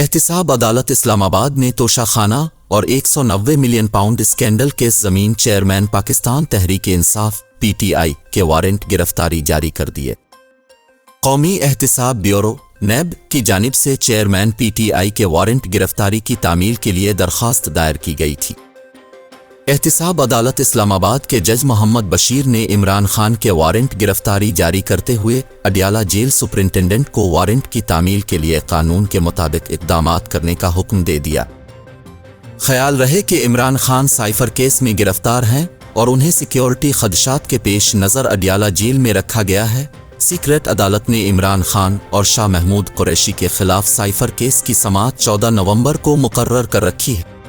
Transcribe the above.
एहतिसाब अदालत इस्लामाबाद ने तोशाखाना और 190 मिलियन पाउंड स्कैंडल केस ज़मीन चेयरमैन पाकिस्तान तहरीक-ए-इंसाफ (PTI) के वारंट गिरफ्तारी जारी कर दिए। कौमी एहतिसाब ब्यूरो (नैब) की जानिब से चेयरमैन PTI के वारंट गिरफ्तारी की तामील के लिए दरख्वास्त दायर की गई थी। एहतिसाब अदालत इस्लामाबाद के जज मोहम्मद बशीर ने इमरान खान के वारंट गिरफ्तारी जारी करते हुए अडियाला जेल सुपरिंटेंडेंट को वारंट की तामील के लिए कानून के मुताबिक इक़दामात करने का हुक्म दे दिया। ख्याल रहे कि इमरान खान साइफर केस में गिरफ्तार हैं और उन्हें सिक्योरिटी खदशात के पेश नज़र अडियाला जेल में रखा गया है। सीक्रेट अदालत ने इमरान खान और शाह महमूद कुरैशी के खिलाफ साइफर केस की समाअत 14 नवंबर को मुकर्रर कर रखी है।